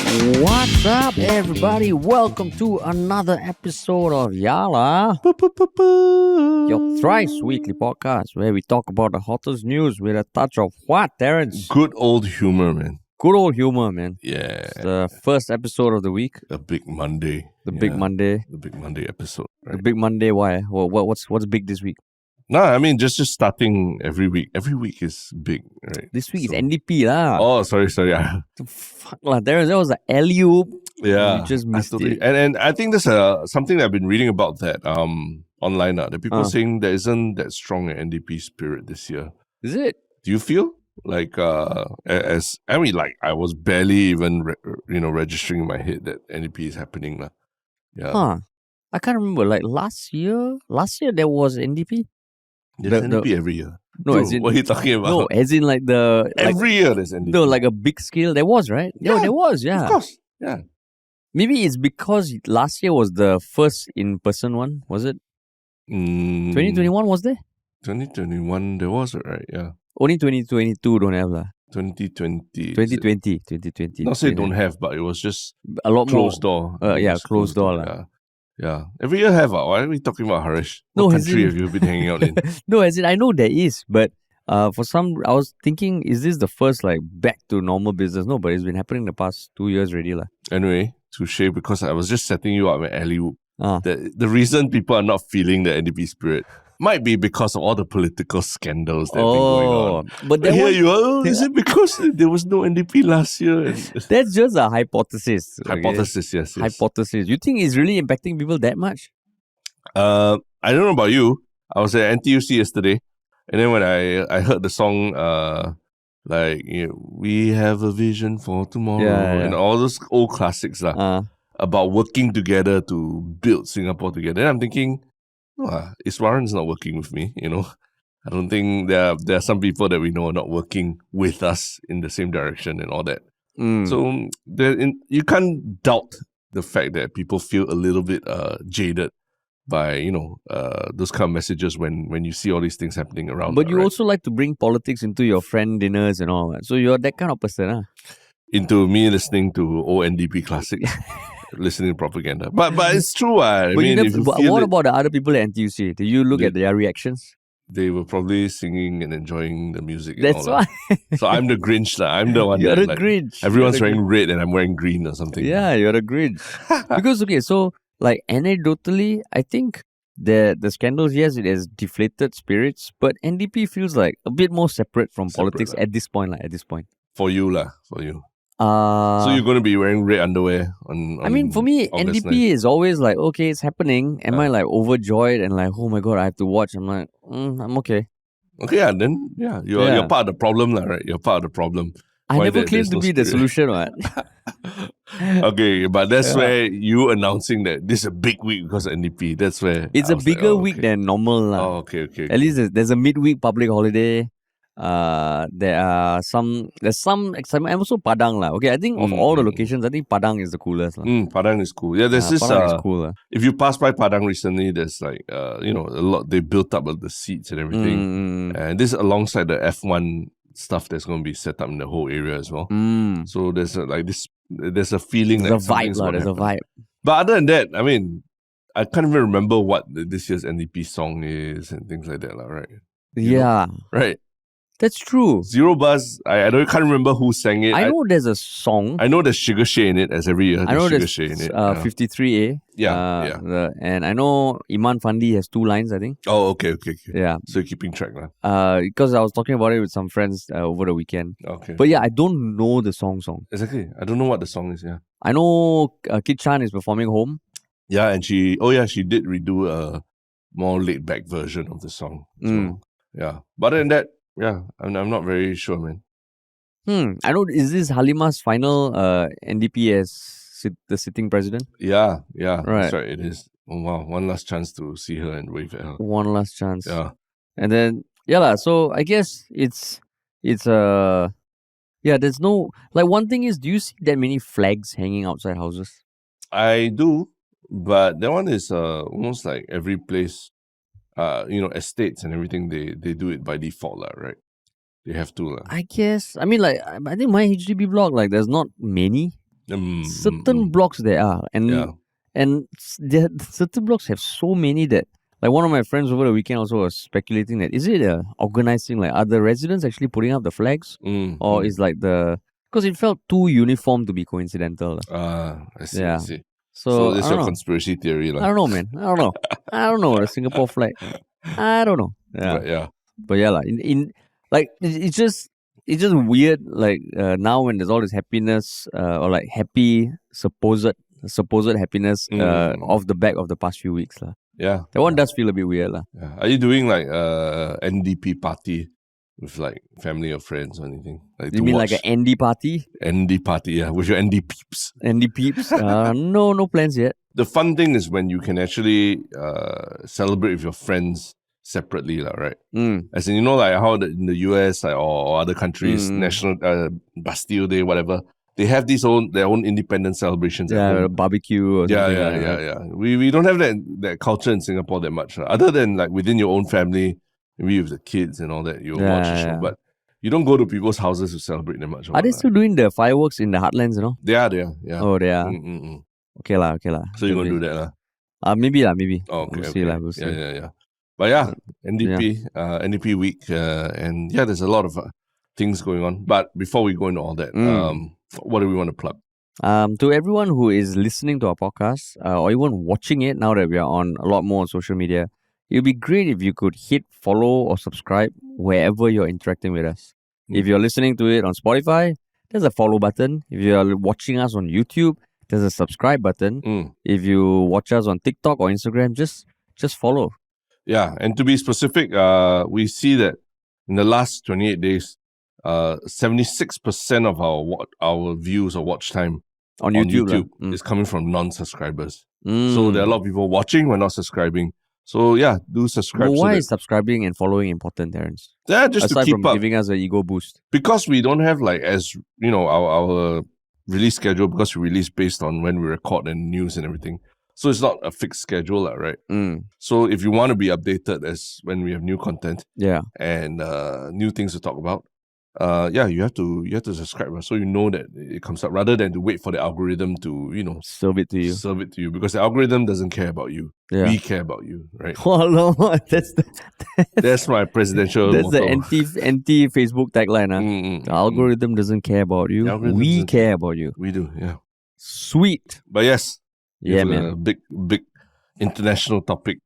What's up, everybody? Welcome to another episode of Yala, your thrice weekly podcast where we talk about the hottest news with a touch of what, Terrence? Good old humor, man. Good old humor, man. Yeah. It's the first episode of the week. The Big Monday. The Big Monday. The Big Monday episode. Right? The Big Monday. Why? What's big this week? No, I mean just starting every week. Every week is big, right? This week is NDP lah. Oh, sorry. Fuck lah, Terrence. That was an alley-oop. Yeah. You just missed it. And I think there's something that I've been reading about that online now. That people saying there isn't that strong an NDP spirit this year. Is it? Do you feel like I was barely even registering in my head that NDP is happening lah. Yeah. Huh. I can't remember. Like last year there was NDP. There's NDP every year. No, Dude, as in, what are you talking about? No, as in like the every year there's NDP. No, like a big scale. There was, right? Yeah, there was. Yeah, of course. Yeah. Maybe it's because last year was the first in-person one. Was it? 2021 was there? 2021 there was, right? Yeah. Only 2022 don't have lah. 2020. 2020. Not say don't have, but it was just a lot closed more. door. Closed door lah. Yeah. Yeah. Every year have. Why are we talking about Harish? No, what country have you been hanging out in? No, as in I know there is, but for some, I was thinking, is this the first like back to normal business? No, but it's been happening the past 2 years already lah. Anyway, touche, because I was just setting you up with alley-oop. Ah. The reason people are not feeling the NDP spirit might be because of all the political scandals that have been going on. But here you are. Is it because there was no NDP last year? That's just a hypothesis. Hypothesis, yes. Hypothesis. You think it's really impacting people that much? I don't know about you. I was at NTUC yesterday, and then when I heard the song, we have a vision for tomorrow, and all those old classics about working together to build Singapore together. And I'm thinking, Iswaran's not working with me, I don't think there are some people that we know are not working with us in the same direction and all that. So you can't doubt the fact that people feel a little bit jaded by those kind of messages when you see all these things happening around. But you also like to bring politics into your friend dinners and all that. So you're that kind of person, huh? Into me listening to old NDP classics. Listening to propaganda. But it's true. What about the other people at NTUC? Do you look at their reactions? They were probably singing and enjoying the music. That's why. So I'm the Grinch. I'm the one. You're the Grinch. Everyone's wearing red and I'm wearing green or something. Yeah, you're a Grinch. Because, so like anecdotally, I think the scandals, yes, it has deflated spirits, but NDP feels like a bit more separate from politics at this point. For you. So you're going to be wearing red underwear on I mean, for me, August NDP 9th. is always like, okay, it's happening. Am I like overjoyed and like, oh my God, I have to watch? I'm like, I'm okay. Okay, then you're part of the problem, right? You're part of the problem. I never claimed to be the solution, right? Okay, but that's where you announcing that this is a big week because of NDP. That's where it's a bigger week than normal. Oh, okay. At least there's a midweek public holiday. There's some excitement. And also Padang lah. Okay, I think of all the locations, I think Padang is the coolest lah. Padang is cool. Yeah, there's this. Padang is cool. If you pass by Padang recently, there's like a lot. They built up the seats and everything, and this alongside the F1 stuff that's going to be set up in the whole area as well. So there's there's a feeling there's a vibe lah. There's a vibe. But other than that, I mean, I can't even remember what this year's NDP song is and things like that lah. Right? Right. That's true. Zero Buzz, I can't remember who sang it. I know there's a song. I know there's Sugar Shay in it, as every year. I know Sugar there's Shay in it. 53A. And I know Iman Fandi has 2 lines, I think. Oh, okay. Yeah. So you're keeping track now? Because I was talking about it with some friends over the weekend. Okay. But yeah, I don't know the song. Exactly. I don't know what the song is, yeah. I know Kit Chan is performing Home. Yeah, and she did redo a more laid-back version of the song. So, yeah. But other than that, yeah, I'm not very sure, man. I know, is this Halima's final NDP as the sitting president? Yeah. Right. That's right, it is. Oh, wow, one last chance to see her and wave at her. One last chance. Yeah. And then, so I guess it's there's no, like one thing is, do you see that many flags hanging outside houses? I do, but that one is almost like every place, estates and everything, they do it by default, right? They have to. I guess. I mean, like, I think my HDB block, like, there's not many. certain blocks there are. And certain blocks have so many that, like one of my friends over the weekend also was speculating that, is it organizing, like are the residents actually putting up the flags? Or is like because it felt too uniform to be coincidental. I see, I see. So this is your conspiracy theory. I don't know, man. I don't know. The Singapore flag. I don't know. But yeah, it's just weird. Like now when there's all this happiness, or like happy supposed happiness off the back of the past few weeks. Yeah. That one does feel a bit weird. Yeah. Are you doing like NDP party with like family or friends or anything? Like, you mean like an ND party? ND party, yeah, with your ND peeps. ND peeps? No plans yet. The fun thing is when you can actually celebrate with your friends separately, right? As in, you know, like how in the US or other countries, National Bastille Day, whatever, they have their own independent celebrations. Barbecue or something. Yeah. We don't have that culture in Singapore that much. Other than like within your own family, maybe with the kids and all that, you'll watch the show. But you don't go to people's houses to celebrate that much. Are they still doing the fireworks in the heartlands, you know? They are. Yeah. Oh, they are. Okay lah. So you're going to do that Maybe. Oh, okay. We'll see. We'll see. Yeah. But yeah, NDP week, and yeah, there's a lot of things going on. But before we go into all that, what do we want to plug? To everyone who is listening to our podcast, or even watching it now that we are on a lot more on social media, it would be great if you could hit follow or subscribe wherever you're interacting with us. If you're listening to it on Spotify, there's a follow button. If you're watching us on YouTube, there's a subscribe button. If you watch us on TikTok or Instagram, just follow. Yeah, and to be specific, we see that in the last 28 days, 76% of our views or watch time on YouTube is coming from non-subscribers. So there are a lot of people watching, we're not subscribing. So yeah, do subscribe. But why is subscribing and following important, Terence? Yeah, just aside to keep from up, giving us an ego boost. Because we don't have like, as you know, our release schedule, because we release based on when we record and news and everything. So it's not a fixed schedule, right? So if you want to be updated as when we have new content, and new things to talk about, you have to subscribe, so you know that it comes up, rather than to wait for the algorithm to serve it to you. Because the algorithm doesn't care about you. We care about you, right? Oh no, that's my presidential. That's motto. the anti Facebook tagline. The algorithm doesn't care about you. We care about you. We do, yeah. Sweet. But yes. Yeah, man. A big international topic,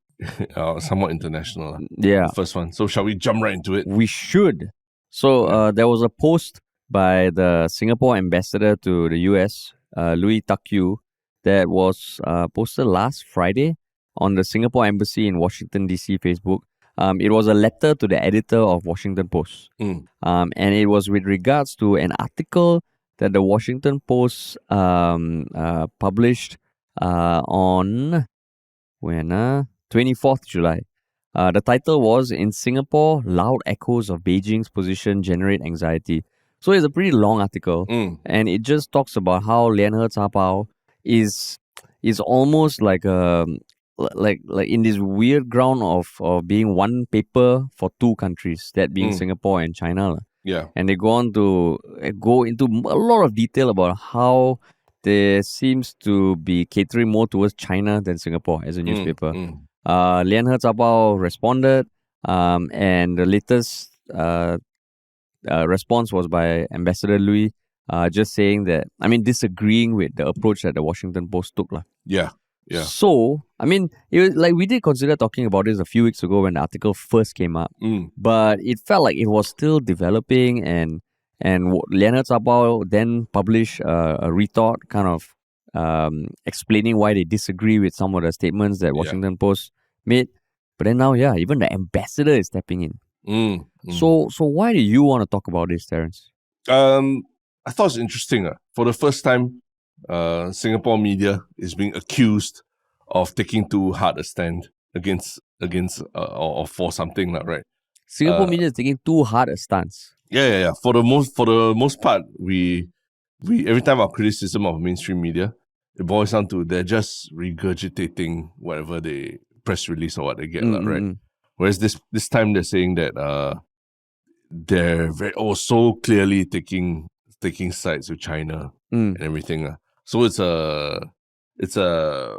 somewhat international. Yeah. The first one. So shall we jump right into it? We should. So there was a post by the Singapore ambassador to the US, Louis Tak Yew, that was posted last Friday on the Singapore Embassy in Washington, D.C. Facebook. It was a letter to the editor of Washington Post. And it was with regards to an article that the Washington Post published on 24th July. The title was, "In Singapore, Loud Echoes of Beijing's Position Generate Anxiety." So it's a pretty long article, and it just talks about how Lian He Zapao is almost like like in this weird ground of being one paper for two countries, that being Singapore and China. Yeah. And they go on to go into a lot of detail about how there seems to be catering more towards China than Singapore as a newspaper. Lian He Zapao responded, and the latest response was by Ambassador Louis, just saying that, disagreeing with the approach that the Washington Post took. Yeah. So, it was like we did consider talking about this a few weeks ago when the article first came up, but it felt like it was still developing, and Lian He Zapao then published a retort kind of explaining why they disagree with some of the statements that Washington Post made. But then now, even the ambassador is stepping in. So why do you want to talk about this, Terence? I thought it's interesting. For the first time, Singapore media is being accused of taking too hard a stand against or for something, right? Singapore media is taking too hard a stance. Yeah. For the most part, we every time our criticism of mainstream media, it boils down to they're just regurgitating whatever they press release or what they get, right? Whereas this time they're saying that they're so clearly taking sides with China and everything. So it's a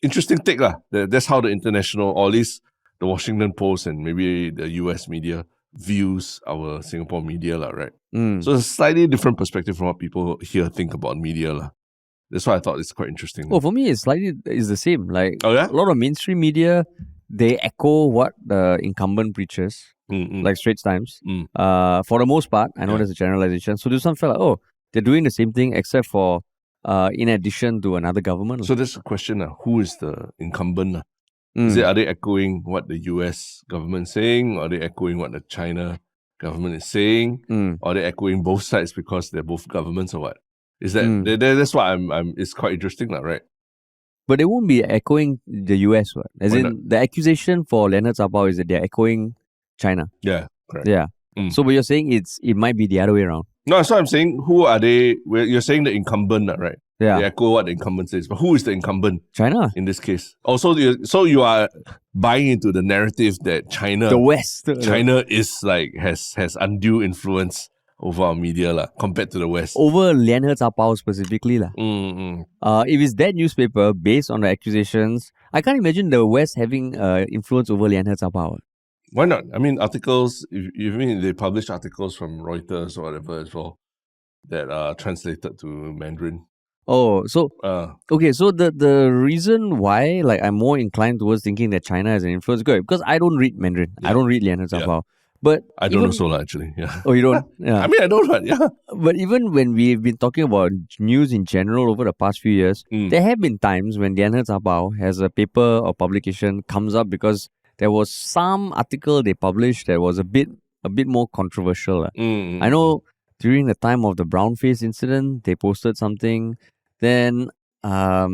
interesting take lah. That's how the international, or at least the Washington Post and maybe the US media views our Singapore media lah, right? So it's a slightly different perspective from what people here think about media lah. That's why I thought it's quite interesting. Well, for me, it's the same. Like, oh, yeah? A lot of mainstream media, they echo what the incumbent preaches, like Straits Times. For the most part, I know there's a generalization. So this one felt like, oh, they're doing the same thing except for in addition to another government. So there's a question, who is the incumbent? Are they echoing what the US government is saying? Or are they echoing what the China government is saying? Or are they echoing both sides because they're both governments or what? Is that that's why it's quite interesting, right? But they won't be echoing the US, what? As in, not? The accusation for Leonard Zapao is that they're echoing China. Yeah, correct. Yeah. So but you're saying it might be the other way around. No, that's what I'm saying. Who are they? You're saying the incumbent, right? Yeah. They echo what the incumbent says. But who is the incumbent? China. In this case. Also, so you are buying into the narrative that China... The West. China is has undue influence over our media compared to the West. Over Leonard Zapao specifically. If it's that newspaper, based on the accusations, I can't imagine the West having influence over Leonard Zapao. Why not? I mean, articles, if they publish articles from Reuters or whatever as well that are translated to Mandarin. Oh, so okay. So the reason why I'm more inclined towards thinking that China has an influence, because I don't read Mandarin. Yeah. I don't read Leonard Zapao. But I don't know actually. Yeah. Oh, you don't? Yeah. I mean, I don't, but yeah. But even when we've been talking about news in general over the past few years, there have been times when Leonard Zapao has a paper or publication comes up because there was some article they published that was a bit more controversial. I know during the time of the brownface incident, they posted something. Then I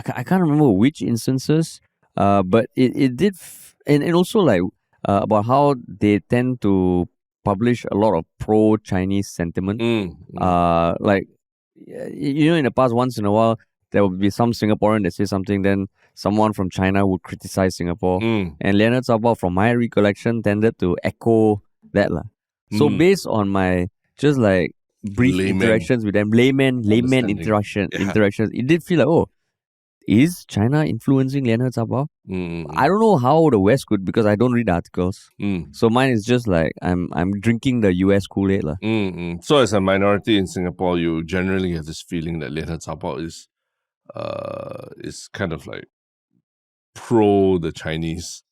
can't remember which instances, but it did, and also about how they tend to publish a lot of pro-Chinese sentiment. In the past, once in a while, there would be some Singaporean that says something, then someone from China would criticize Singapore. And Leonard Zapao, from my recollection, tended to echo that. So based on my just brief interactions with them, layman interactions, it did feel like, is China influencing Leonard Zapao? I don't know how the West could, because I don't read articles. So mine is just I'm drinking the US Kool-Aid. So as a minority in Singapore, you generally have this feeling that Leonard Zapao is kind of pro the Chinese,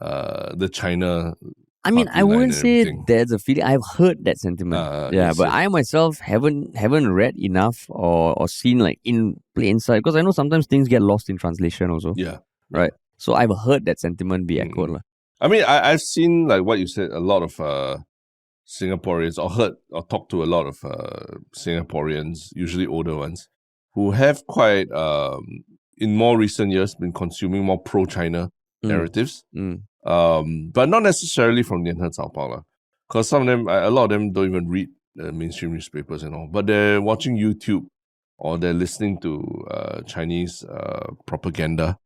the China. I mean, I wouldn't say there's a feeling. I've heard that sentiment. But I myself haven't read enough or seen in plain sight, because I know sometimes things get lost in translation also. Yeah. Right. So I've heard that sentiment be echoed. I mean, I've seen what you said, a lot of Singaporeans, or heard or talked to a lot of Singaporeans, usually older ones, who have quite, in more recent years, been consuming more pro-China narratives. But not necessarily from Leonard Zapao, because some of them, a lot of them don't even read mainstream newspapers and all, but they're watching YouTube or they're listening to Chinese propaganda,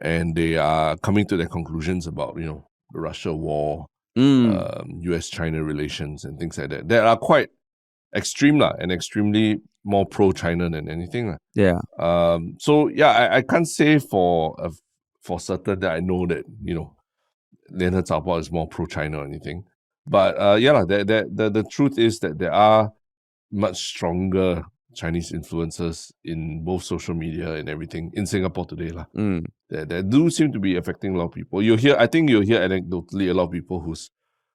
and they are coming to their conclusions about the Russia war, US-China relations and things like that. They are quite extreme and extremely more pro-China than anything. Yeah. So yeah, I can't say for certain that I know that Leonard Zapao is more pro-China or anything. But the truth is that there are much stronger Chinese influences in both social media and everything in Singapore today. That do seem to be affecting a lot of people. I think you'll hear anecdotally a lot of people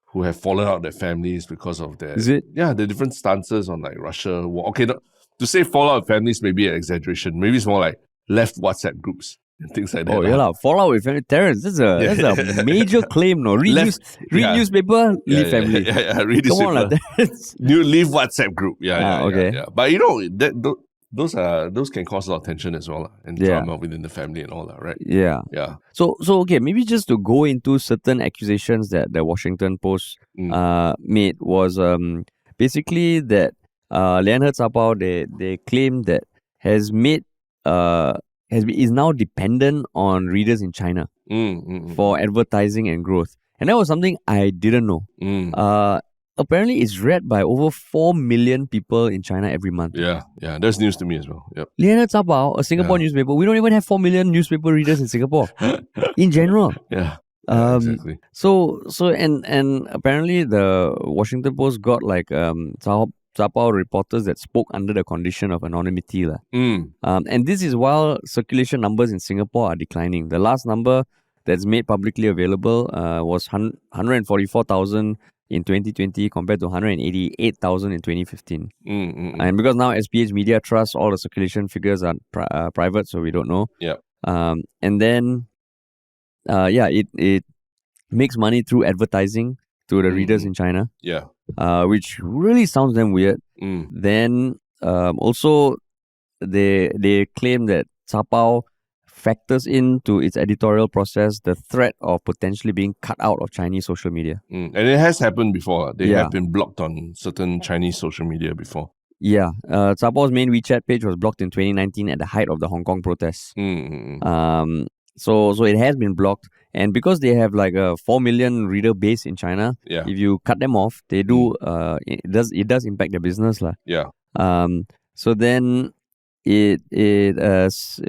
who have fallen out their families because of their... Is it? Yeah, the different stances on Russia war. Okay, to say fallout of families may be an exaggeration. Maybe it's more left WhatsApp groups and things like that. Oh, yeah, fallout with family. Terrence, that's a major claim, no? Read newspaper, leave family. Yeah, read newspaper. Leave WhatsApp group. Okay. Yeah. But those can cause a lot of tension as well, and drama within the family and all that, right? Yeah. Yeah. So okay, maybe just to go into certain accusations that the Washington Post made was basically that Leonard Zapao, they claim that is now dependent on readers in China for advertising and growth. And that was something I didn't know. apparently it's read by over 4 million people in China every month. Yeah, that's news to me as well. Yep. Lianhe Zabao, a Singapore newspaper. We don't even have 4 million newspaper readers in Singapore in general. Yeah. Exactly. So and apparently the Washington Post got like Zabao reporters that spoke under the condition of anonymity. And this is while circulation numbers in Singapore are declining. The last number that's made publicly available was 144,000 in 2020 compared to 188,000 in 2015. And because now SPH Media Trust, all the circulation figures are private, so we don't know. Yeah. And then, it makes money through advertising to the readers in China. Yeah. Which really sounds damn weird. Then also they claim that Zabao factors into its editorial process the threat of potentially being cut out of Chinese social media. And it has happened before. They have been blocked on certain Chinese social media before. Yeah. Zabao's main WeChat page was blocked in 2019 at the height of the Hong Kong protests. So it has been blocked. And because they have like a 4 million reader base in China, if you cut them off, they do it does impact their business. Yeah. So then it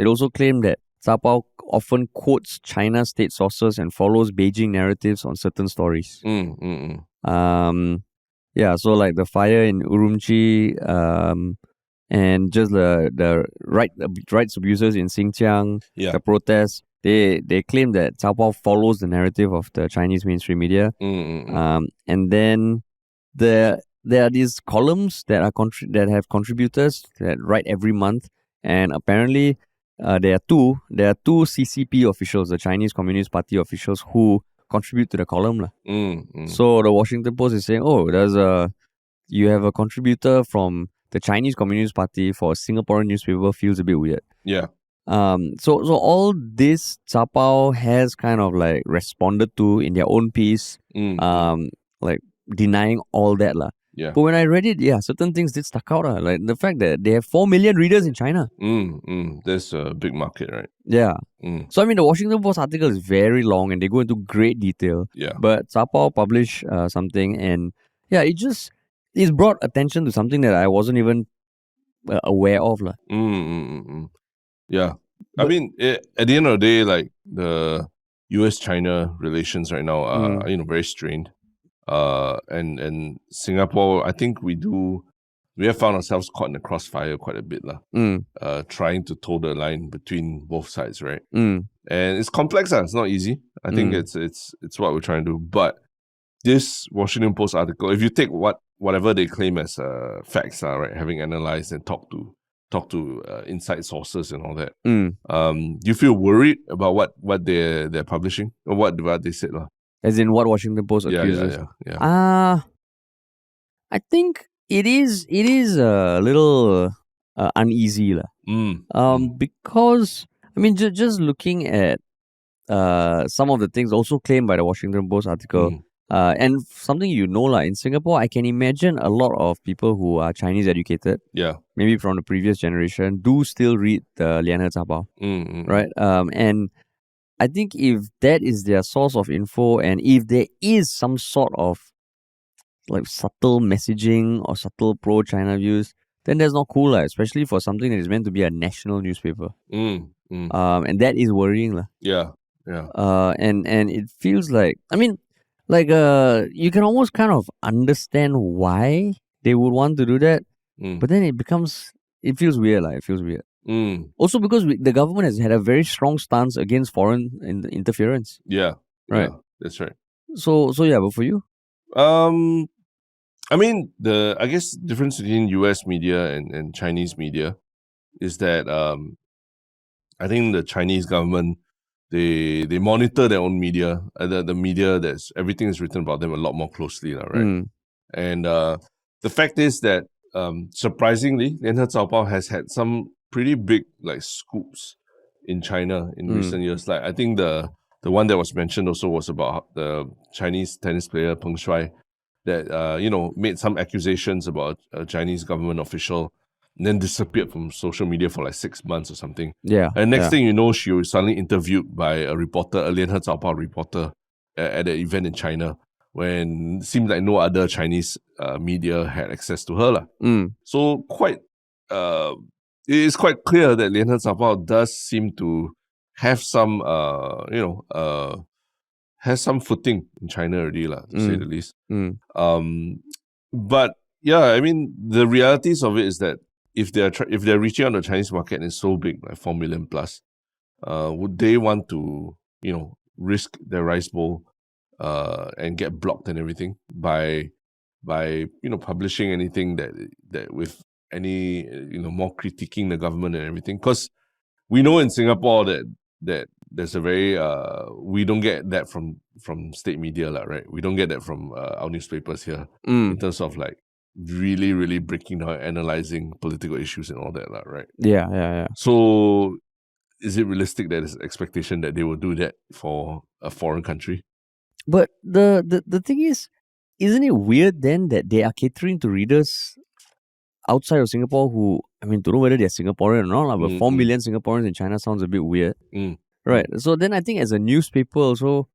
also claimed that Zabao often quotes China state sources and follows Beijing narratives on certain stories. So like the fire in Urumqi, and just the rights abusers in Xinjiang, the protests. They claim that Zabao follows the narrative of the Chinese mainstream media. And then there are these columns that that have contributors that write every month, and apparently there are two CCP officials, the Chinese Communist Party officials, who contribute to the column. So the Washington Post is saying, you have a contributor from the Chinese Communist Party for a Singaporean newspaper, feels a bit weird. Yeah. So all this Zabao has kind of like responded to in their own piece, like denying all that. Yeah. But when I read it, certain things did stuck out. Like the fact that they have 4 million readers in China. There's a big market, right? Yeah. So I mean, the Washington Post article is very long and they go into great detail. Yeah. But Zabao published something, and it's brought attention to something that I wasn't even aware of. Yeah. I mean, at the end of the day, like the US-China relations right now are very strained. And Singapore, I think we have found ourselves caught in the crossfire quite a bit, trying to toe the line between both sides, right? And it's complex, it's not easy. I think it's what we're trying to do. But this Washington Post article, if you take whatever they claim as facts, right, having analyzed and talked to inside sources and all that, do you feel worried about what they're publishing or what they said? As in what Washington Post accuses? Yeah. I think it is a little uneasy. Because, I mean, just looking at some of the things also claimed by the Washington Post article, and something in Singapore, I can imagine a lot of people who are Chinese educated, maybe from the previous generation, do still read the Lianhe Zabao, right? And I think if that is their source of info, and if there is some sort of like subtle messaging or subtle pro-China views, then that's not cool, especially for something that is meant to be a national newspaper. And that is worrying. Yeah. And it feels like, I mean, like you can almost kind of understand why they would want to do that, but then it feels weird. It feels weird. Also because the government has had a very strong stance against foreign interference. Yeah. Right. Yeah, that's right. So but for you? I mean, I guess the difference between US media and Chinese media is that I think the Chinese government, they monitor their own media, the media everything is written about them a lot more closely, right? And the fact is that surprisingly, Lianhe Zabao has had some pretty big like scoops in China in recent years. Like I think the one that was mentioned also was about the Chinese tennis player Peng Shuai that made some accusations about a Chinese government official and then disappeared from social media for like 6 months or something. Yeah. And next thing you know, she was suddenly interviewed by a reporter, a Lianhe Zabao reporter at an event in China. when it seemed like no other Chinese media had access to her. So it is quite clear that 联合早报 does seem to have some, has some footing in China already, to say the least. But yeah, I mean, the realities of it is that if they're reaching out to the Chinese market and it's so big, like 4 million plus, would they want to, risk their rice bowl and get blocked and everything by publishing anything that with any more critiquing the government and everything? Because we know in Singapore that there's a very we don't get that from state media, right? We don't get that from our newspapers here in terms of like really, really breaking down, analyzing political issues and all that, right? Yeah. So is it realistic that there's an expectation that they will do that for a foreign country? But the thing is, isn't it weird then that they are catering to readers outside of Singapore who, I mean, don't know whether they're Singaporean or not, but 4 million Singaporeans in China sounds a bit weird. Right. So then I think as a newspaper also,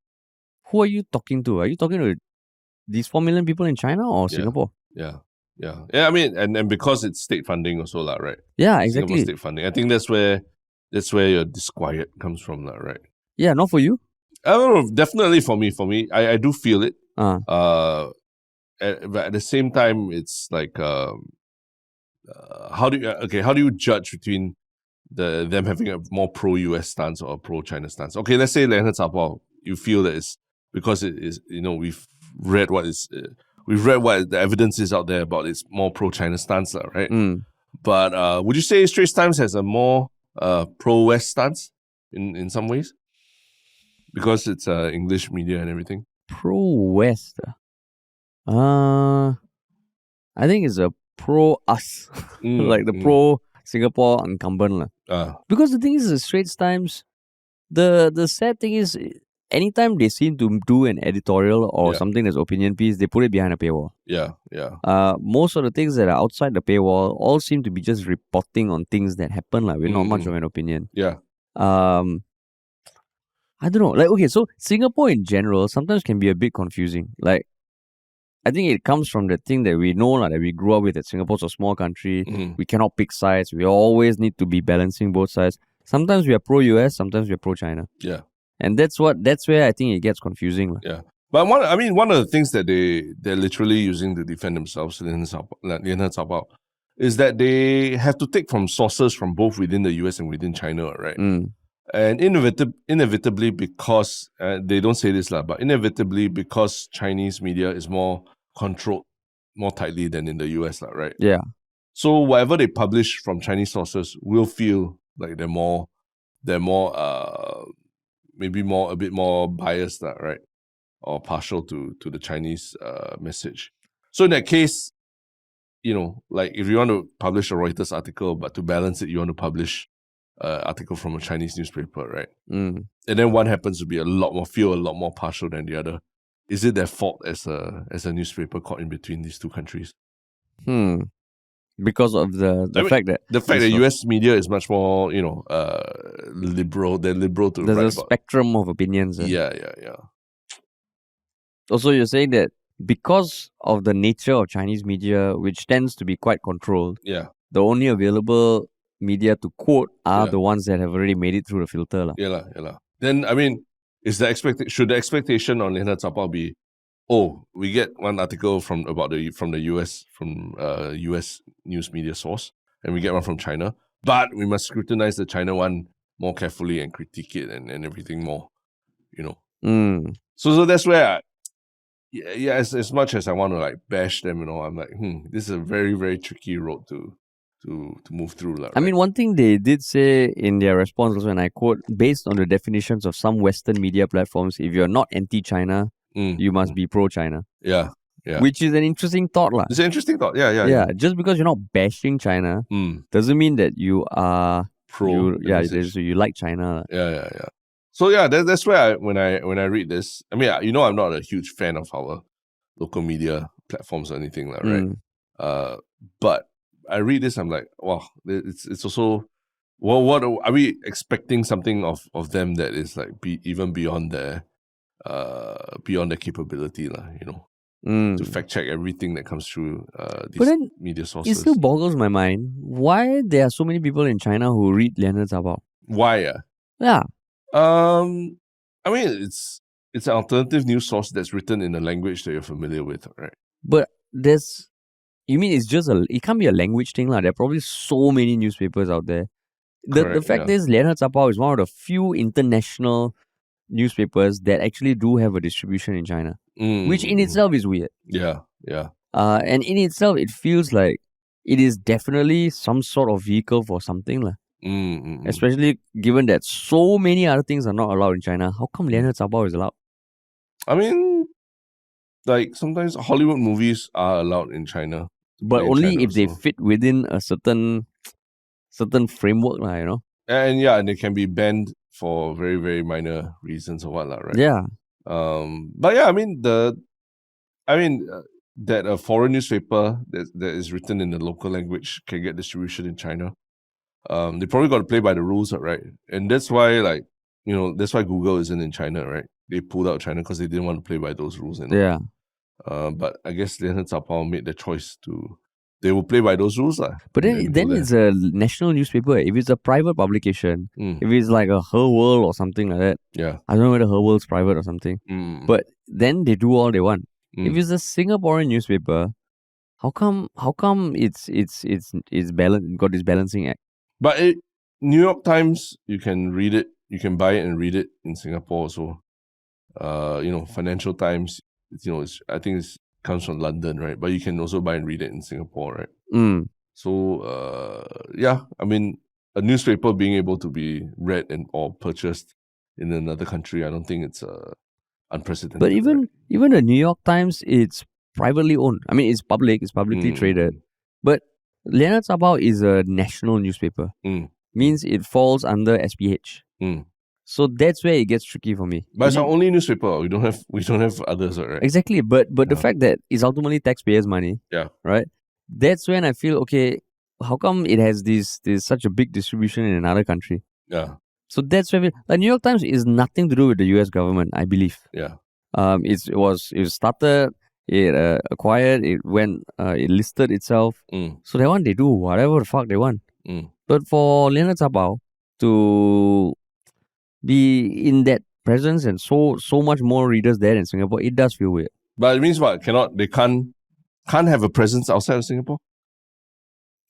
who are you talking to? Are you talking to these 4 million people in China or Singapore? Yeah. I mean, and because it's state funding also, right? Yeah, exactly. Singapore state funding. I think that's where your disquiet comes from, right? Yeah, not for you? I don't know, definitely for me. I do feel it. But at the same time, it's like, how do you judge between them having a more pro-US stance or a pro-China stance? Okay, let's say 联合早报, you feel that it's because it is, we've read what the evidence is out there about its more pro-China stance, right? But would you say Straits Times has a more pro-West stance in some ways? Because it's English media and everything? Pro-West? I think it's a pro-us. Like the pro-Singapore incumbent. Because the thing is, the Straits Times, the sad thing is, anytime they seem to do an editorial or something that's opinion piece, they put it behind a paywall. Yeah. Most of the things that are outside the paywall all seem to be just reporting on things that happen, with not much of an opinion. Yeah. I don't know. Okay, so Singapore in general sometimes can be a bit confusing. I think it comes from the thing that we know, that we grew up with, that Singapore's a small country. We cannot pick sides. We always need to be balancing both sides. Sometimes we are pro-US, sometimes we are pro-China. Yeah. And that's where I think it gets confusing. Yeah. But one of the things that they're literally using to defend themselves, 联合早报, is that they have to take from sources from both within the US and within China, right? And inevitably, because they don't say this, but inevitably because Chinese media is more controlled more tightly than in the US, right? Yeah. So whatever they publish from Chinese sources will feel like they're more maybe a bit more biased, right? Or partial to the Chinese message. So in that case, if you want to publish a Reuters article, but to balance it, you want to publish an article from a Chinese newspaper, right? And then one happens to be a lot more partial than the other. Is it their fault as a newspaper caught in between these two countries? Because of the fact that US media is much more, liberal. They're liberal to there's a spectrum of opinions. Yeah. Also, you're saying that because of the nature of Chinese media, which tends to be quite controlled, the only available media to quote are the ones that have already made it through the filter. Yeah. Then, I mean, should the expectation on 联合早报 be, we get one article from the US, from US news media source, and we get one from China, but we must scrutinize the China one more carefully and critique it and everything more, So that's where as much as I want to bash them, I'm like, this is a very, very tricky road to move through. Right? I mean, one thing they did say in their response also, and I quote, based on the definitions of some Western media platforms, if you're not anti-China, you must be pro-China. Yeah. Which is an interesting thought. It's an interesting thought. Yeah. Just because you're not bashing China doesn't mean that you are pro. You like China. Yeah. So that's where when I read this, I mean, I'm not a huge fan of our local media platforms or anything, right? But I read this, I'm like, wow, it's also, what are we expecting something of them that is even beyond their beyond their capability, to fact check everything that comes through these media sources. It still boggles my mind why there are so many people in China who read Leonard Zabao. Why? Yeah. I mean, it's an alternative news source that's written in a language that you're familiar with, right? But you mean it can't be a language thing, lah. There are probably so many newspapers out there. The fact is, Leonard Zabao is one of the few international newspapers that actually do have a distribution in China, which in itself is weird. Yeah. And in itself, it feels like it is definitely some sort of vehicle for something, lah. Especially given that so many other things are not allowed in China. How come Leonard Zabao is allowed? I mean, like sometimes Hollywood movies are allowed in China, but only if they fit within a certain framework, you know. And they can be banned for very, very minor reasons or whatnot, right? Yeah. But yeah, I mean that a foreign newspaper that is written in the local language can get distribution in China. They probably got to play by the rules, right? And that's why, that's why Google isn't in China, right? They pulled out China because they didn't want to play by those rules. Yeah. But I guess Leonard Zabao made the choice they will play by those rules. But then it's a national newspaper. If it's a private publication, if it's like a Her World or something like that, I don't know whether Her World's private or something, but then they do all they want. If it's a Singaporean newspaper, how come it's got this balancing act? But New York Times, you can read it, you can buy it and read it in Singapore also. Financial Times, I think it comes from London, right? But you can also buy and read it in Singapore, right? So, I mean, a newspaper being able to be read or purchased in another country, I don't think it's unprecedented. But even the New York Times, it's privately owned. I mean, it's publicly traded. But Leonard Zabao is a national newspaper. Means it falls under SPH. So that's where it gets tricky for me. But it's our only newspaper. We don't have others, right? Exactly. But the fact that it's ultimately taxpayers' money. Yeah. Right? That's when I feel, okay, how come it has this such a big distribution in another country? Yeah. So that's where the New York Times is nothing to do with the US government, I believe. Yeah. It started, it acquired, it went, it listed itself. So that one they do whatever the fuck they want. But for Leonard Zabao to be in that presence and so much more readers there in Singapore, it does feel weird. But it means what? They can't have a presence outside of Singapore?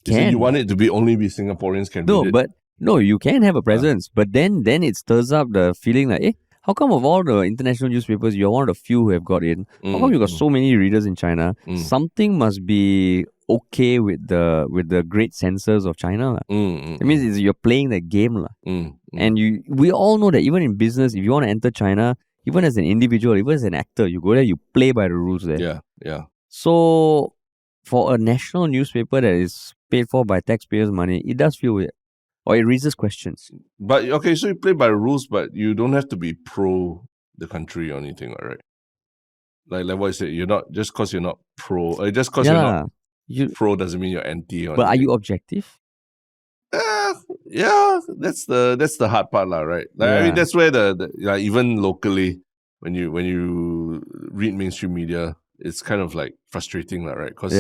You want it to only be Singaporeans can read it? No, you can have a presence, but then it stirs up the feeling like, how come of all the international newspapers, you're one of the few who have got in? How come you got so many readers in China? Something must be okay with the great censors of China. It means you're playing the game. And we all know that even in business, if you want to enter China, even as an individual, even as an actor, you go there, you play by the rules there. Yeah. So for a national newspaper that is paid for by taxpayers' money, it does feel weird. Or it raises questions. But, okay, so you play by the rules, but you don't have to be pro the country or anything, right? Like what I said, you're not, just because you're not pro, just because you're not pro doesn't mean you're anti. But are you objective? Yeah, that's the hard part, right? I mean, that's where even locally, when you read mainstream media, it's kind of like frustrating, right? Because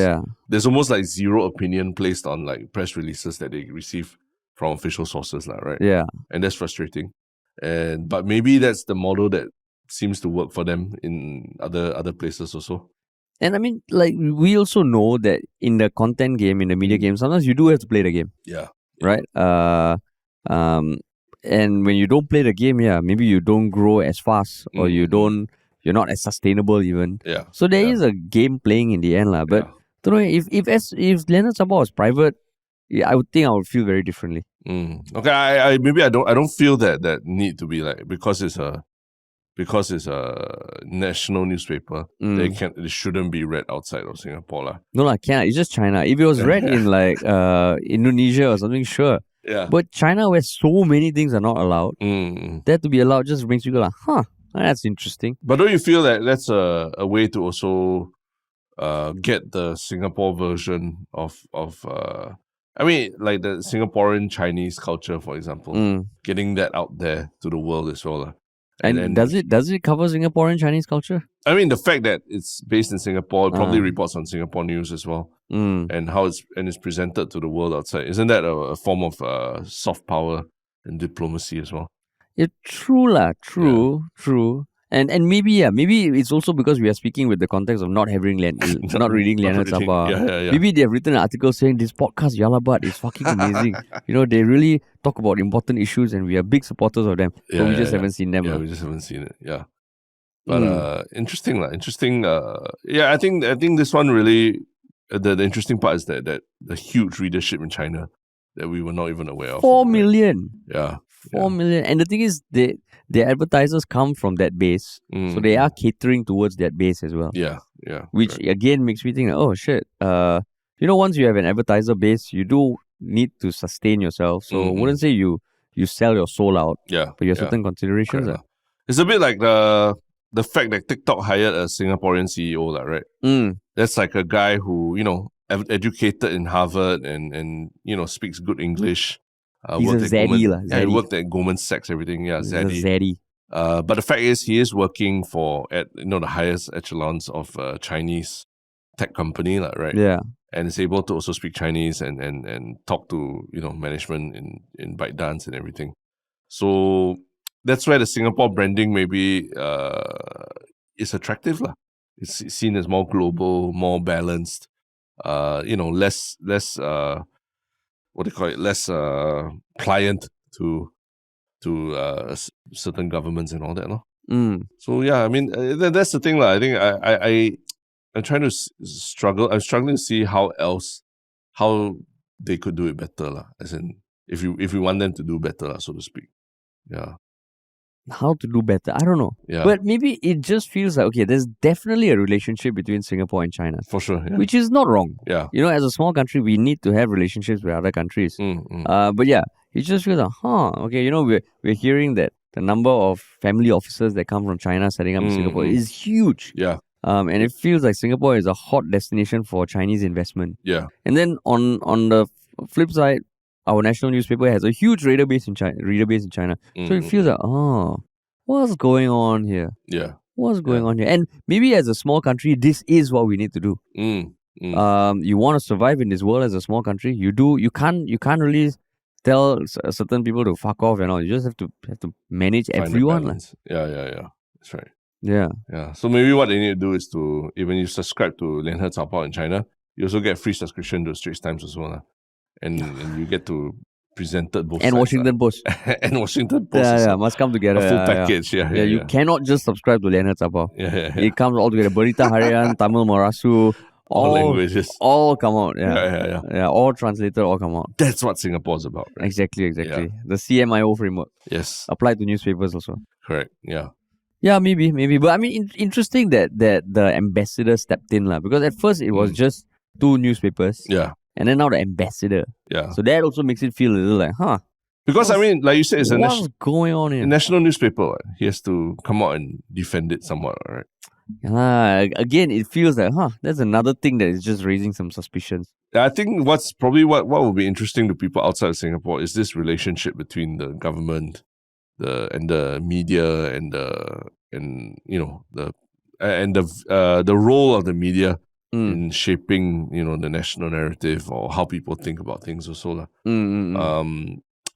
there's almost like zero opinion placed on like press releases that they receive from official sources, right? Yeah. And that's frustrating. But maybe that's the model that seems to work for them in other places also. And I mean, like, we also know that in the content game, in the media game, sometimes you do have to play the game. Yeah. Right? And when you don't play the game, maybe you don't grow as fast or you're not as sustainable even. Yeah. So there is a game playing in the end, but don't know, if Leonard Zabao was private, I would feel very differently. Okay, I don't feel that need to be like because it's a national newspaper. They shouldn't be read outside of Singapore, No, can't. It's just China. If it was read in like Indonesia or something, sure. Yeah. But China, where so many things are not allowed, that to be allowed just makes you go like, that's interesting. But don't you feel that that's a way to also get the Singapore version of I mean, like the Singaporean Chinese culture, for example, getting that out there to the world as well. And does it cover Singaporean Chinese culture? I mean, the fact that it's based in Singapore, it probably reports on Singapore news as well, and how it's presented to the world outside. Isn't that a form of soft power and diplomacy as well? Yeah, true. And maybe it's also because we are speaking with the context of not having not reading Lianhe Zappa. Yeah. Maybe they have written an article saying this podcast Yalabat is fucking amazing. They really talk about important issues and we are big supporters of them. But we just haven't seen them. Yeah, we just haven't seen it. Yeah. But interesting. I think this one really the interesting part is that the huge readership in China that we were not even aware of. 4 million. Yeah. 4 million. And the thing is, the advertisers come from that base. So they are catering towards that base as well. Yeah. Which again makes me think, oh shit. Once you have an advertiser base, you do need to sustain yourself. So I wouldn't say you sell your soul out. Yeah. But you have certain considerations. It's a bit like the fact that TikTok hired a Singaporean CEO, right? That's like a guy who, educated in Harvard and speaks good English. He's a Zaddy. He worked at Goldman Sachs, everything. Yeah, Zaddy. Zaddy. But the fact is, he is working at the highest echelons of a Chinese tech company, right? Yeah. And is able to also speak Chinese and talk to management in ByteDance and everything. So that's where the Singapore branding maybe is attractive, lah. It's seen as more global, more balanced. Less less pliant to certain governments and all that, no? So yeah, I mean that's the thing, lah. I think I'm trying to struggle. I'm struggling to see how they could do it better, lah. As in, if we want them to do better, lah, so to speak. Yeah. How to do better? I don't know. Yeah. But maybe it just feels like, okay, there's definitely a relationship between Singapore and China. For sure. Yeah. Which is not wrong. Yeah. As a small country, we need to have relationships with other countries. But yeah, it just feels like, okay, we're hearing that the number of family offices that come from China setting up in Singapore is huge. Yeah. And it feels like Singapore is a hot destination for Chinese investment. Yeah. And then on the flip side, our national newspaper has a huge reader base in China. So it feels like, what's going on here? Yeah. What's going on here? And maybe as a small country, this is what we need to do. You want to survive in this world as a small country. You can't really tell certain people to fuck off and all. You just have to manage everyone. Yeah. That's right. Yeah. So maybe what they need to do is to, when you subscribe to Lianhe Zapao in China, you also get free subscription to Straits Times as well. And you get to present both and sides. Washington Post. And Washington Post. Yeah, must come together. A full package. Yeah, you cannot just subscribe to Lianhe Zapao. Yeah. It comes all together. Berita Harian, Tamil Marasu, all languages. All come out. Yeah, all translated, all come out. That's what Singapore's about. Right? Exactly. Yeah. The CMIO framework. Yes. Applied to newspapers also. Correct. Yeah. Yeah, maybe. But I mean, interesting that the ambassador stepped in, because at first it was just 2 newspapers. Yeah. And then now the ambassador. Yeah. So that also makes it feel a little like, Because, I mean, like you said, it's what's going on here? A national newspaper. Right? He has to come out and defend it somewhat, right? Again, it feels like, that's another thing that is just raising some suspicions. I think what's probably what will be interesting to people outside of Singapore is this relationship between the government, the media, and the role of the media in shaping, the national narrative or how people think about things also.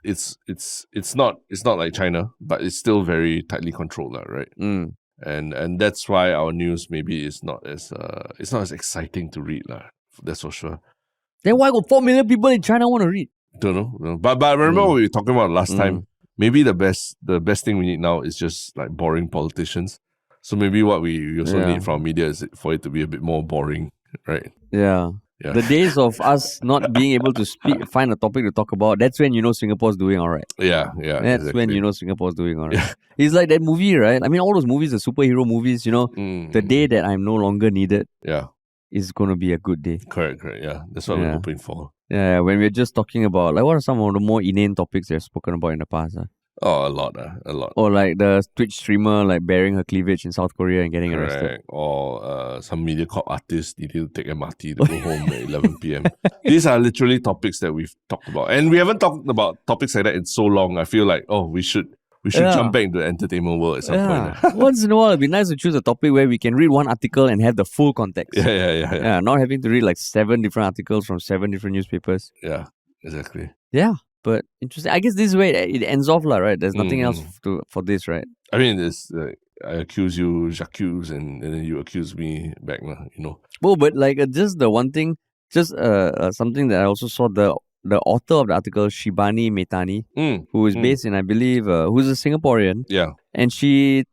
It's not like China, but it's still very tightly controlled, right? And that's why our news maybe is not as exciting to read, that's for sure. Then why got 4 million people in China want to read? Don't know. But remember what we were talking about last time. Maybe the best thing we need now is just like boring politicians. So maybe what we also need from media is for it to be a bit more boring, right? Yeah. The days of us not being able to find a topic to talk about, that's when Singapore's doing all right. Yeah. That's when Singapore's doing all right. Yeah. It's like that movie, right? I mean, all those movies, the superhero movies, the day that I'm no longer needed is going to be a good day. Correct. Yeah. That's what we're hoping for. Yeah, when we're just talking about, what are some of the more inane topics they've spoken about in the past? Oh, a lot. Or like the Twitch streamer bearing her cleavage in South Korea and getting arrested. Or some MediaCorp artist needing to take MRT to go home at 11 p.m. These are literally topics that we've talked about. And we haven't talked about topics like that in so long. I feel like, we should We should jump back into the entertainment world at some point. Once in a while, it'd be nice to choose a topic where we can read one article and have the full context. Yeah. Not having to read like 7 different articles from 7 different newspapers. Yeah, exactly. Yeah, but interesting. I guess this is where it ends off, right? There's nothing else for this, right? I mean, it's I accuse you, j'accuse, and then you accuse me back, you know. Oh, but like just the one thing, just something that I also saw, the author of the article, Shibani Metani, who is based in, I believe, who's a Singaporean. Yeah. And she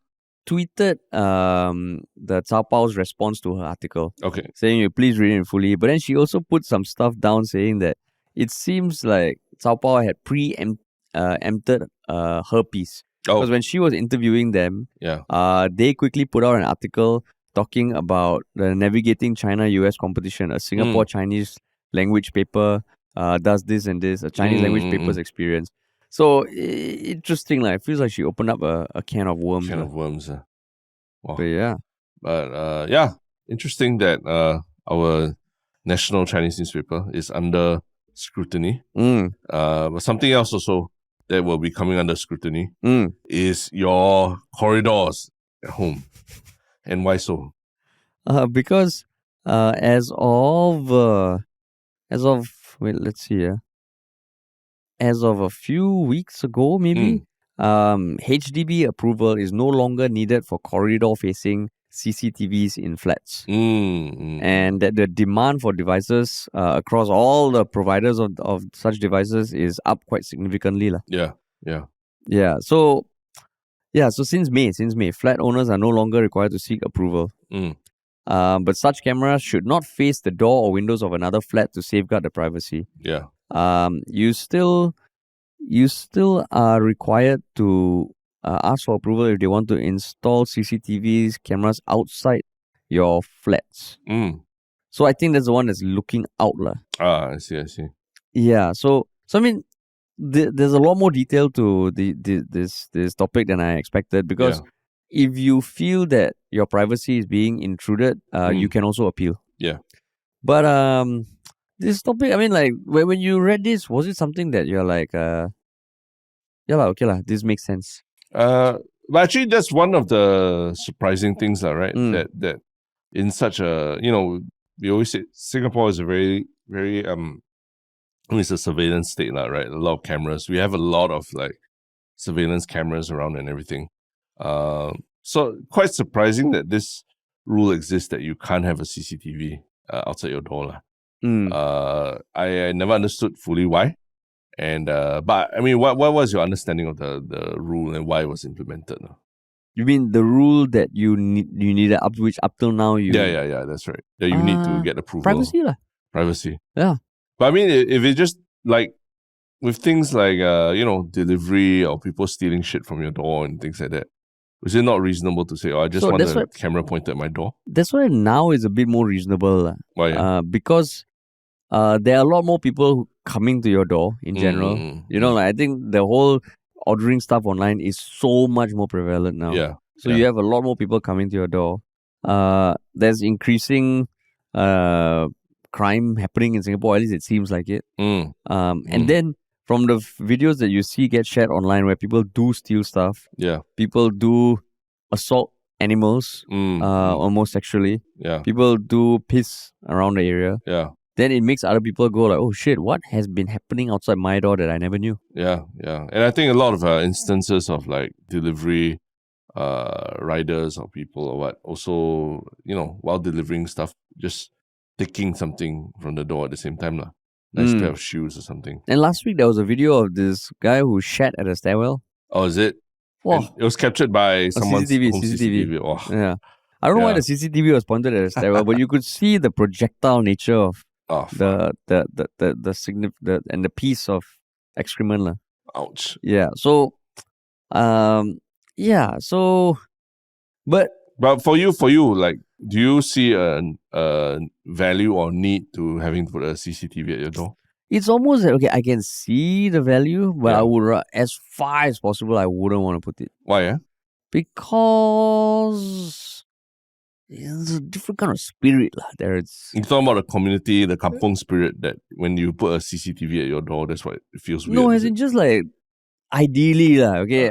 tweeted the Cao Pao's response to her article. Okay. Saying, please read it fully. But then she also put some stuff down saying that it seems like Cao Pao had preempted her piece. Because when she was interviewing them, they quickly put out an article talking about the Navigating China-US competition, a Singapore Chinese language paper does this and this, a Chinese language paper's experience. So, interesting. It feels like she opened up a can of worms. Wow. But yeah. But interesting that our national Chinese newspaper is under scrutiny. But something else also that will be coming under scrutiny is your corridors at home. And why so? Because as of let's see here. As of a few weeks ago, maybe, HDB approval is no longer needed for corridor-facing CCTVs in flats. And that the demand for devices across all the providers of such devices is up quite significantly. Yeah. So since May, flat owners are no longer required to seek approval. But such cameras should not face the door or windows of another flat to safeguard the privacy. Yeah. You still are required to ask for approval if they want to install CCTVs cameras outside your flats. So I think that's the one that's looking out. I see. Yeah. So I mean, there's a lot more detail to this topic than I expected, because if you feel that your privacy is being intruded, you can also appeal. Yeah. But this topic, I mean, like, when you read this, was it something that you're like, okay, this makes sense? But actually, that's one of the surprising things, right? That in such a, we always say Singapore is a very, very, it's a surveillance state, right? A lot of cameras. We have a lot of surveillance cameras around and everything. So quite surprising that this rule exists, that you can't have a CCTV outside your door. I never understood fully why. And but I mean, what was your understanding of the rule and why it was implemented? You mean the rule that you needed up till now you... Yeah, that's right. That you need to get approval. Privacy. Yeah. But I mean, if it just with things like delivery or people stealing shit from your door and things like that, is it not reasonable to say, I just want a camera pointed at my door? That's why now is a bit more reasonable. Why? Because there are a lot more people coming to your door in general. I think the whole ordering stuff online is so much more prevalent now. Yeah. So you have a lot more people coming to your door. There's increasing crime happening in Singapore, at least it seems like it. And then from the videos that you see get shared online where people do steal stuff, people do assault animals, almost sexually, people do piss around the area, then it makes other people go like, oh shit, what has been happening outside my door that I never knew? Yeah. And I think a lot of instances of delivery riders or people or what, also, while delivering stuff, just taking something from the door at the same time. Nice pair of shoes or something. And last week there was a video of this guy who shat at a stairwell. Oh, is it? It was captured by someone's CCTV. Oh. Yeah. I don't know why the CCTV was pointed at a stairwell, but you could see the projectile nature of the and the piece of excrement. Ouch. Yeah. So but for you, do you see a value or need to having to put a CCTV at your door? It's almost like, okay, I can see the value, but I would, as far as possible, I wouldn't want to put it. Why? Because it's a different kind of spirit. You're talking about the community, the kampung spirit, that when you put a CCTV at your door, that's what it feels weird. No, as in just ideally, okay,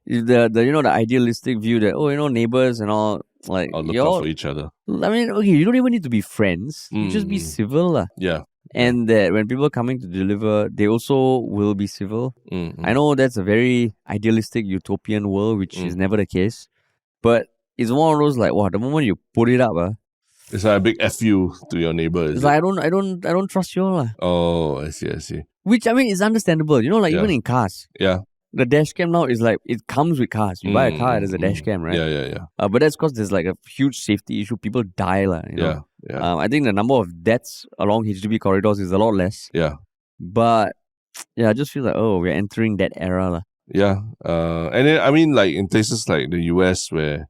the the idealistic view that neighbors and all like look out for each other. I mean, okay, you don't even need to be friends. You just be civil, Yeah. And that when people are coming to deliver, they also will be civil. I know that's a very idealistic utopian world, which is never the case. But it's one of those like, wow, the moment you put it up, it's like a big FU to your neighbor. It's like I don't trust you all. Oh, I see. Which I mean is understandable. Even in cars. Yeah. The dash cam now is like, it comes with cars. You buy a car, there's a dash cam, right? Yeah. But that's because there's like a huge safety issue. People die, Yeah. I think the number of deaths along HDB corridors is a lot less. Yeah. But yeah, I just feel like, we're entering that era. Yeah. And then, I mean, like in places like the US where,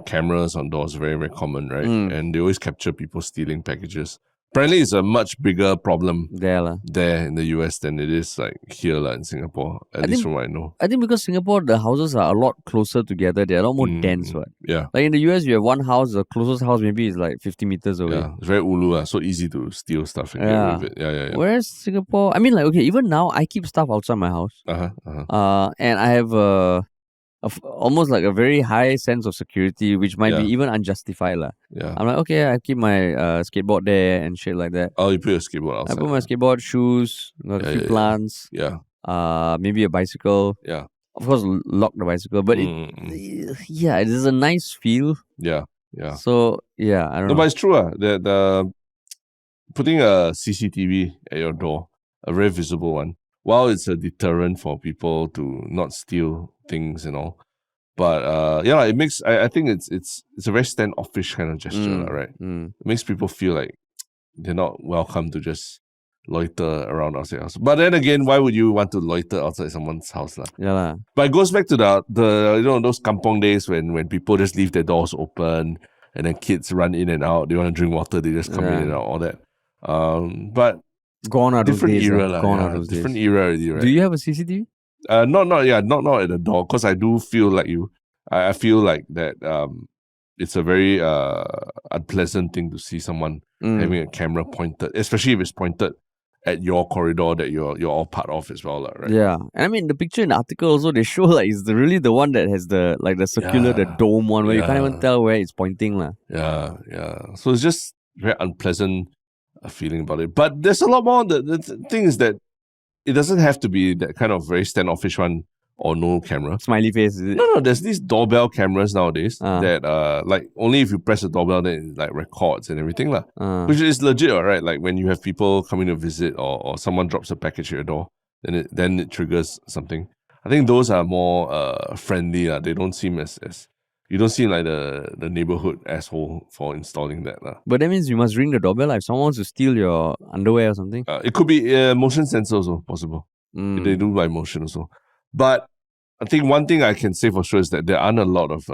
cameras on doors are very, very common, right? And they always capture people stealing packages. Apparently, it's a much bigger problem there in the US than it is like here in Singapore, at least from what I know. I think because Singapore, the houses are a lot closer together. They're a lot more dense, right? Yeah. Like in the US, you have one house, the closest house maybe is like 50 meters away. Yeah, it's very ulu, so easy to steal stuff and get rid of it. Yeah. Whereas Singapore, I mean, like, okay, even now, I keep stuff outside my house. And I have almost like a very high sense of security, which might be even unjustified. Yeah. I'm like, okay, I keep my skateboard there and shit like that. Oh, you put your skateboard outside? I put my skateboard, shoes, a few plants. Yeah. Maybe a bicycle. Yeah. Of course, lock the bicycle. But it is a nice feel. Yeah. So, I don't know. No, but it's true. The putting a CCTV at your door, a very visible one, while it's a deterrent for people to not steal things and all, but it makes I think it's a very standoffish kind of gesture, right? It makes people feel like they're not welcome to just loiter around outside house. But then again, why would you want to loiter outside someone's house, Yeah. But it goes back to the those kampong days when people just leave their doors open and then kids run in and out. They want to drink water, they just come in and out, all that. But gone out different of days, era, gone out of different days. era already, right? Do you have a CCTV? Not at the door, because I do feel like you. I feel like that it's a very unpleasant thing to see someone having a camera pointed, especially if it's pointed at your corridor that you're all part of as well, right? Yeah, and I mean the picture in the article also, they show like it's really the one that has the circular, the dome one where you can't even tell where it's pointing, Yeah. So it's just very unpleasant feeling about it. But there's a lot more. The thing is that it doesn't have to be that kind of very standoffish one or no camera. Smiley face, is it? No, there's these doorbell cameras nowadays that like only if you press the doorbell then it like records and everything which is legit, right? Like when you have people coming to visit or someone drops a package at your door, then it triggers something. I think those are more friendly. They don't seem as you don't seem like the neighborhood asshole for installing that. But that means you must ring the doorbell if someone wants to steal your underwear or something. It could be motion sensor also possible. They do by motion also. But I think one thing I can say for sure is that there aren't a lot of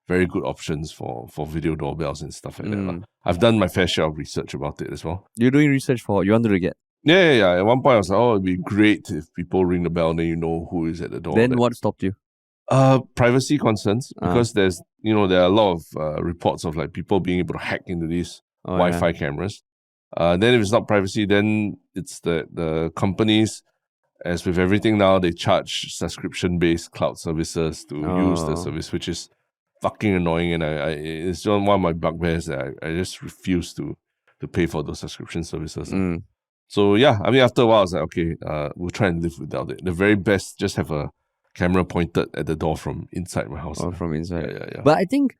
very good options for video doorbells and stuff like that. I've done my fair share of research about it as well. You're doing research for you wanted to get? Yeah. At one point I was like, it'd be great if people ring the bell and then you know who is at the door. Then what stopped you? Privacy concerns, because there's there are a lot of reports of like people being able to hack into these Wi-Fi cameras. Then if it's not privacy, then it's the companies, as with everything now, they charge subscription-based cloud services to use the service, which is fucking annoying. And it's one of my bugbears that I just refuse to pay for those subscription services. So yeah, I mean, after a while, I was like, okay, we'll try and live without it. The very best, just have a camera pointed at the door from inside my house. From inside. Yeah. But I think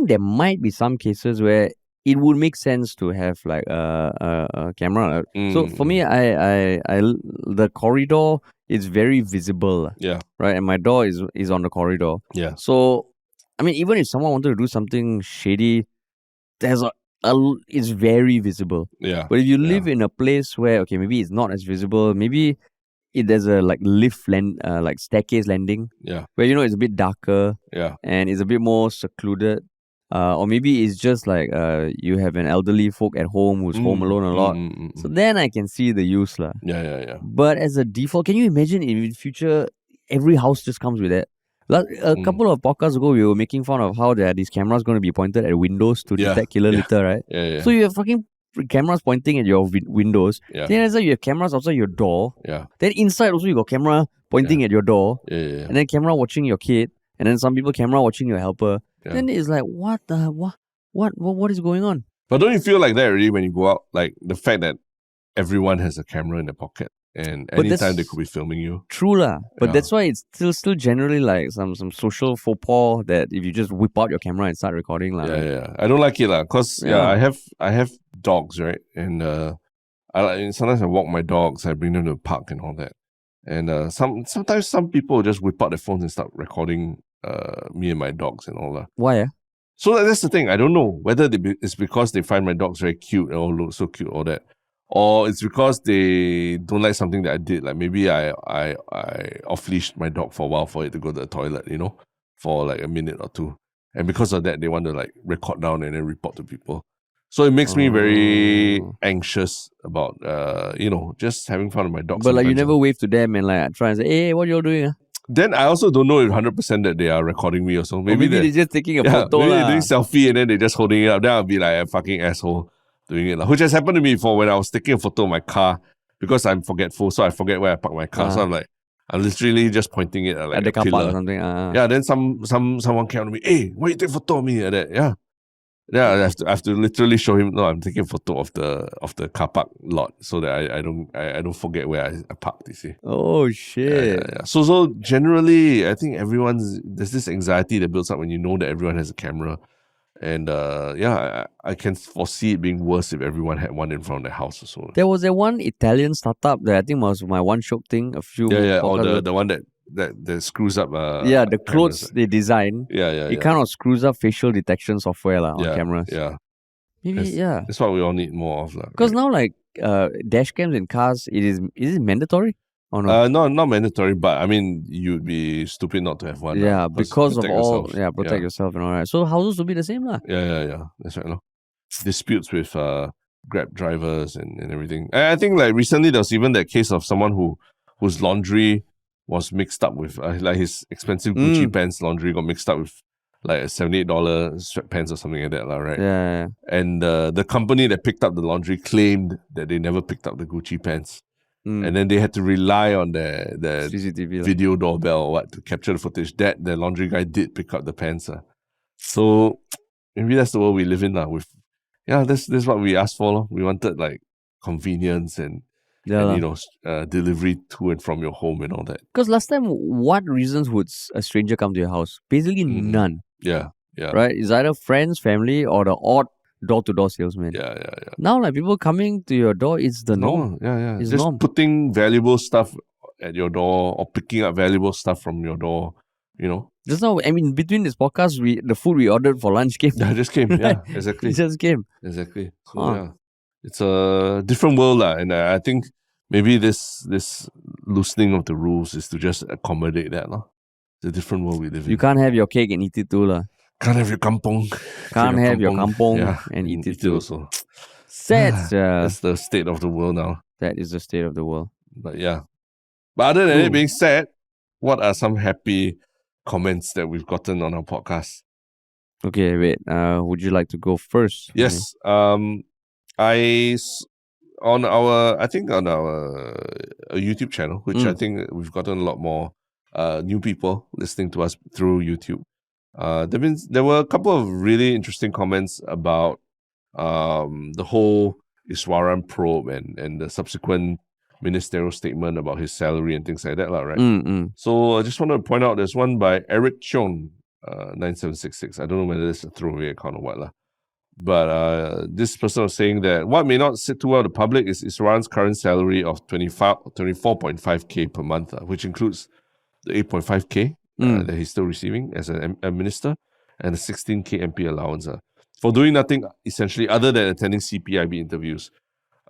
there might be some cases where it would make sense to have like a camera. So for me, I the corridor is very visible. Yeah. Right, and my door is on the corridor. Yeah. So I mean, even if someone wanted to do something shady, there's it's very visible. Yeah. But if you live in a place where maybe it's not as visible, maybe there's a like like staircase landing. Yeah. Where it's a bit darker. Yeah. And it's a bit more secluded. Or maybe it's just like you have an elderly folk at home who's home alone a lot. So then I can see the use. Yeah. But as a default, can you imagine in future every house just comes with that? A couple of podcasts ago, we were making fun of how there are these cameras going to be pointed at windows to detect killer litter, right? Yeah. So you have fucking cameras pointing at your windows. Yeah. Then you have cameras outside your door. Yeah. Then inside also you got camera pointing at your door, Yeah. and then camera watching your kid, and then some people camera watching your helper. Yeah. Then it's like, what is going on? But don't you feel like that already when you go out? Like the fact that everyone has a camera in their pocket, and anytime they could be filming you. True lah, but Yeah. that's why it's still generally like some social faux pas that if you just whip out your camera and start recording lah. Yeah. I don't like it lah, cause I have dogs, right, and sometimes I walk my dogs, I bring them to the park and all that, and sometimes some people just whip out their phones and start recording me and my dogs and all that. Why? So that's the thing. I don't know whether it's because they find my dogs very cute or look so cute or that, or it's because they don't like something that I did. Like maybe I off-leashed my dog for a while for it to go to the toilet, for like a minute or two. And because of that, they want to like record down and then report to people. So it makes me very anxious about, just having fun with my dogs. But like you never wave to them and like try and say, hey, what you all doing? Then I also don't know if 100% that they are recording me or so. Maybe they're just taking a photo. Maybe they're doing selfie and then they're just holding it up. Then I'll be like a fucking asshole doing it. Which has happened to me before when I was taking a photo of my car because I'm forgetful. So I forget where I park my car. So I'm literally just pointing it at the car park or something. Yeah, then someone came to me, hey, why you take a photo of me? Like that? Yeah. Yeah, I have to literally show him. No, I'm taking a photo of the car park lot so that I don't forget where I parked. You see? Oh shit! Yeah. So generally, I think there's this anxiety that builds up when you know that everyone has a camera, and I can foresee it being worse if everyone had one in front of their house or so. There was a one Italian startup that I think was my one show thing. Or the one that screws up. The clothes cameras. They design. It kind of screws up facial detection software on cameras. Yeah. Maybe that's what we all need more of. Because now like dash cams in cars, is it mandatory or not? No, not mandatory, but I mean you'd be stupid not to have one. Yeah, because of all protect yourself and all that. So houses will be the same lah. Yeah. That's right. No? Disputes with Grab drivers and everything. And I think like recently there was even that case of someone whose laundry was mixed up with like his expensive Gucci pants laundry got mixed up with like a $78 sweatpants or something like that, right? Yeah. And the company that picked up the laundry claimed that they never picked up the Gucci pants. And then they had to rely on the CCTV video doorbell or what to capture the footage that the laundry guy did pick up the pants. So maybe that's the world we live in now. This is what we asked for. We wanted like convenience and delivery to and from your home and all that. Because last time, what reasons would a stranger come to your house? Basically none. Yeah. Right? It's either friends, family, or the odd door-to-door salesman. Yeah. Now, like people coming to your door, it's the norm. Yeah. It's just norm. Putting valuable stuff at your door or picking up valuable stuff from your door, Just now, I mean, between this podcast, the food we ordered for lunch came. Yeah, it just came. Yeah, exactly. It just came. Exactly. So, it's a different world, and I think maybe this loosening of the rules is to just accommodate that. It's a different world we live in. You can't have your cake and eat it too. Can't have your kampong. Can't have your kampong and eat it too. Also. Sad. That's the state of the world now. That is the state of the world. But other than it being sad, what are some happy comments that we've gotten on our podcast? Okay, wait. Would you like to go first? Yes. On our YouTube channel, which I think we've gotten a lot more new people listening to us through YouTube. There were a couple of really interesting comments about the whole Iswaran probe and the subsequent ministerial statement about his salary and things like that, right? So I just want to point out there's one by Eric Cheong, 9766. I don't know whether it's a throwaway account or what. But this person was saying that what may not sit too well to the public is Iswaran's current salary of 24.5k per month, which includes the 8.5k that he's still receiving as a minister and the 16k MP allowance for doing nothing essentially other than attending CPIB interviews.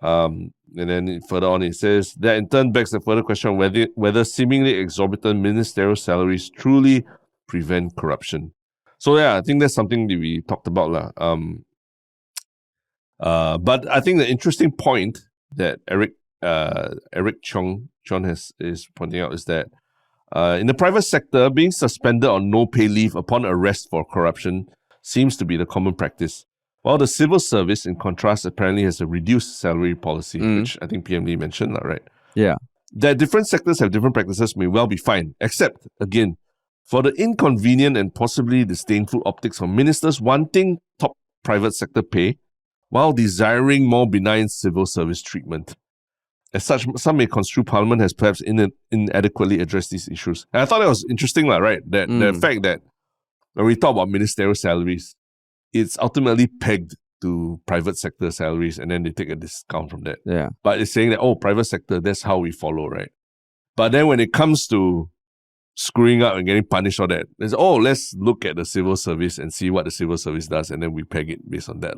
And then further on it says that in turn begs the further question on whether seemingly exorbitant ministerial salaries truly prevent corruption. So I think that's something that we talked about. But I think the interesting point that Eric Cheong is pointing out is that in the private sector, being suspended on no pay leave upon arrest for corruption seems to be the common practice. While the civil service, in contrast, apparently has a reduced salary policy, which I think PM Lee mentioned, right? Yeah. that different sectors have different practices may well be fine, except, again, for the inconvenient and possibly disdainful optics of ministers wanting top private sector pay while desiring more benign civil service treatment. As such, some may construe Parliament has perhaps inadequately addressed these issues. And I thought that was interesting, right? That the fact that when we talk about ministerial salaries, it's ultimately pegged to private sector salaries, and then they take a discount from that. Yeah. But it's saying that, private sector, that's how we follow, right? But then when it comes to screwing up and getting punished or that, it's, let's look at the civil service and see what the civil service does, and then we peg it based on that.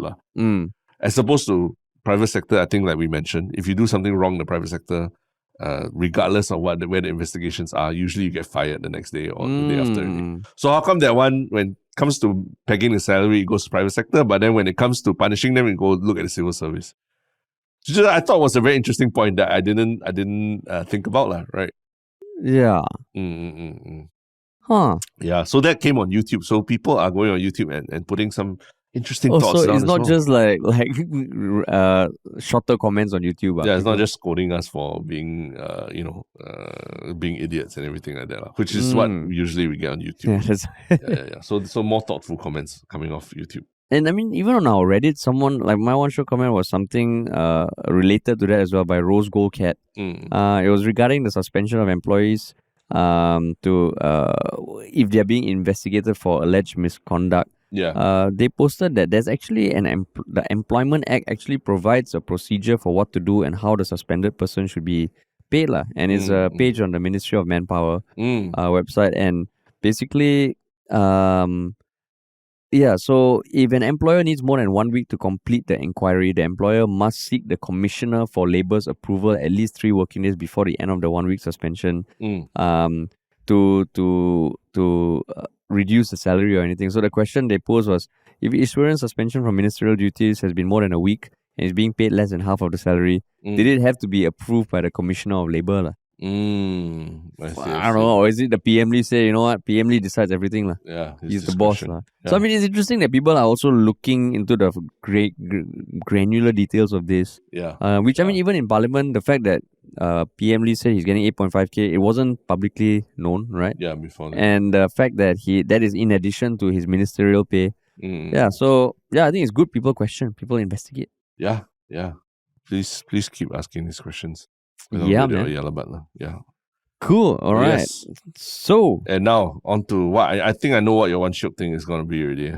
As opposed to private sector, I think like we mentioned, if you do something wrong in the private sector, regardless of where the investigations are, usually you get fired the next day or the day after. So how come that one, when it comes to pegging the salary, it goes to private sector, but then when it comes to punishing them, it go look at the civil service? Which I thought was a very interesting point that I didn't think about, right? Yeah. Huh. Yeah, so that came on YouTube. So people are going on YouTube and putting some interesting thoughts. So it's not just like shorter comments on YouTube. Yeah, it's not just scolding us for being being idiots and everything like that, which is what usually we get on YouTube. Yeah. So more thoughtful comments coming off YouTube. And I mean, even on our Reddit, someone like my one short comment was something related to that as well by Rose Gold Cat. It was regarding the suspension of employees if they're being investigated for alleged misconduct. Yeah. They posted that there's actually the Employment Act actually provides a procedure for what to do and how the suspended person should be paid. And it's a page on the Ministry of Manpower website. And basically, so if an employer needs more than 1 week to complete the inquiry, the employer must seek the Commissioner for Labour's approval at least 3 working days before the end of the 1 week suspension to reduce the salary or anything. So the question they posed was, if issuing suspension from ministerial duties has been more than a week and is being paid less than half of the salary, did it have to be approved by the Commissioner of Labour? I don't know. Or is it the PM Lee say, you know what, PM Lee decides everything? Yeah, he's the boss. Yeah. So I mean, it's interesting that people are also looking into the great granular details of this. Yeah. Which I mean, even in Parliament, the fact that PM Lee said he's getting 8.5k, it wasn't publicly known, right? Yeah, before that. And the fact that that is in addition to his ministerial pay. Yeah, so I think it's good people question, people investigate. Yeah. Please keep asking these questions. Yeah, man. Yeah. Cool. All right. Yes. So. And now on to what I think I know what your one shook thing is going to be already.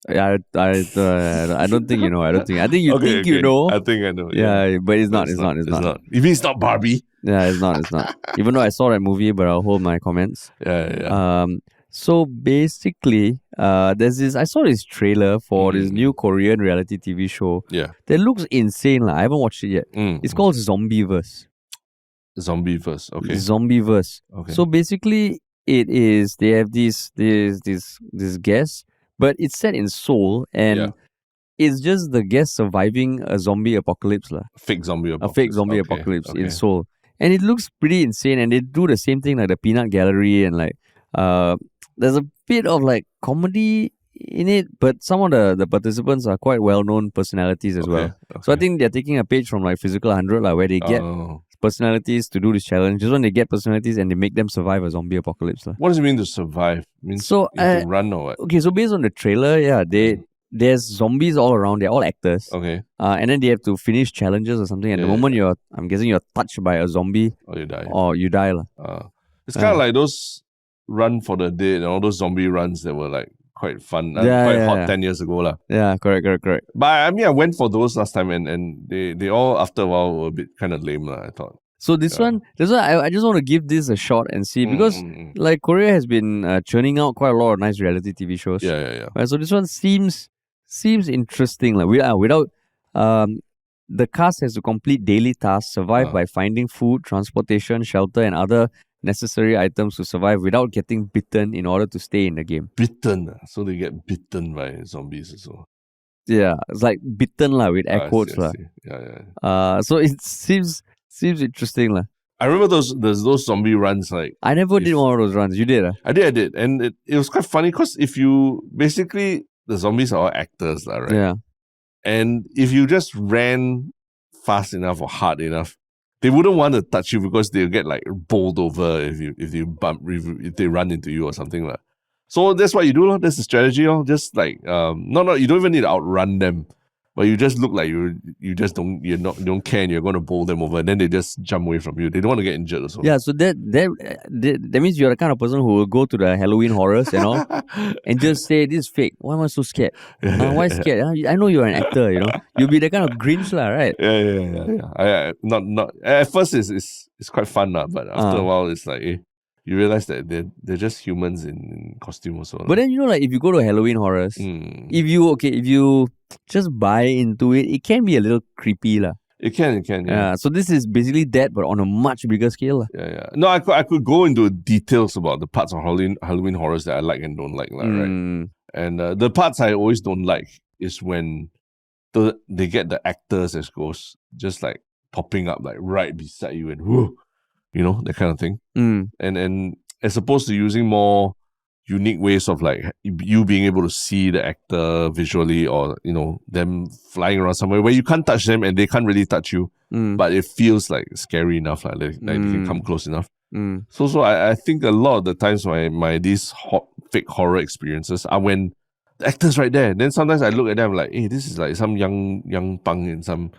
Yeah, I don't think you know. I think you think you know. I think I know. Yeah, but it's not. You mean it's not Barbie? Yeah, it's not. Even though I saw that movie, but I'll hold my comments. Yeah. So basically, there's this. I saw this trailer for this new Korean reality TV show. Yeah. That looks insane. I haven't watched it yet. It's called Zombieverse. Zombieverse. Okay. Zombieverse. Okay. So basically, it is. They have this guest, but it's set in Seoul, and it's just the guest surviving a zombie apocalypse, Fake zombie apocalypse. A fake zombie apocalypse in Seoul, and it looks pretty insane. And they do the same thing like the Peanut Gallery, and there's a bit of comedy in it, but some of the participants are quite well-known personalities as well. Okay. So I think they're taking a page from Physical 100, where they get personalities to do this challenge. Just when they get personalities and they make them survive a zombie apocalypse. What does it mean to survive? It means you can run or what? Okay, so based on the trailer, there's zombies all around. They're all actors. Okay. And then they have to finish challenges or something. At the moment I'm guessing you're touched by a zombie. Or you die. It's kind of like those Run for the Dead and all those zombie runs that were quite fun, quite hot 10 years ago. Yeah, correct. But I mean, I went for those last time and they all after a while were a bit kind of lame, I thought. So this one, I just want to give this a shot and see, because Korea has been churning out quite a lot of nice reality TV shows. Yeah. Right, so this one seems interesting. Without the cast has to complete daily tasks, survive by finding food, transportation, shelter, and other necessary items to survive without getting bitten in order to stay in the game. Bitten? So they get bitten by zombies as well? Yeah, it's like bitten with air quotes. Yeah. So it seems interesting. I remember those zombie runs. I never did one of those runs. You did? I did. And it was quite funny because if you basically, the zombies are all actors, right? Yeah. And if you just ran fast enough or hard enough, they wouldn't want to touch you because they'll get like bowled over if they run into you or something like. So that's what you do, that's the strategy, just like you don't even need to outrun them, but you just look like you don't care and you're going to bowl them over, and then they just jump away from you. They don't want to get injured or something. Yeah, so that means you're the kind of person who will go to the Halloween horrors and all and just say, this is fake. Why am I so scared? Why scared? I know you're an actor, You'll be the kind of Grinch, right? Yeah. Not at first it's quite fun, but after a while it's like you realize that they're just humans in costume also. But then like if you go to Halloween horrors, if you just buy into it, it can be a little creepy lah. It can. Yeah. So this is basically that, but on a much bigger scale. Yeah. No, I could go into details about the parts of Halloween horrors that I like and don't like, right? And the parts I always don't like is when they get the actors as ghosts, just like popping up like right beside you and whoo, that kind of thing. And as opposed to using more unique ways of like you being able to see the actor visually, or them flying around somewhere where you can't touch them and they can't really touch you, but it feels like scary enough, like they can come close enough. So I think a lot of the times these fake horror experiences are when the actor's right there. Then sometimes I look at them like, hey, this is like some young punk in some,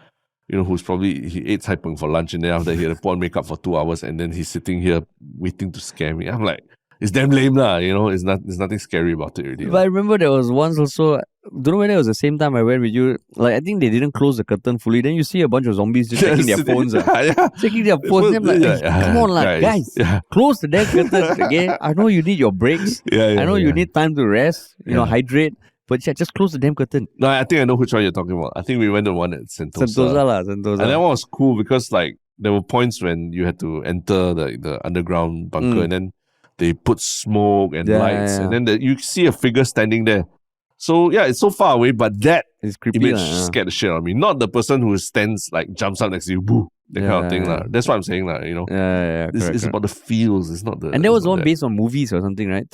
who's probably, he ate cai peng for lunch and then after he had to put on makeup for 2 hours and then he's sitting here waiting to scare me. I'm like, it's damn lame lah, there's nothing scary about it already. But I remember there was once also, don't know whether it was the same time I went with you, like I think they didn't close the curtain fully, then you see a bunch of zombies just checking their phones. Checking their phones. I'm like, come on guys, close the damn curtain again. I know you need your breaks. I know you need time to rest, hydrate. But just close the damn curtain. No, I think I know which one you're talking about. I think we went to one at Sentosa. Sentosa. And that one was cool because like there were points when you had to enter the underground bunker and then they put smoke and lights and then you see a figure standing there. So yeah, it's so far away, but that image scared the shit out of me. Not the person who stands like jumps up next to you, boo. That kind of thing. That's what I'm saying. It's about the feels. It's not the. And there was one based on movies or something, right?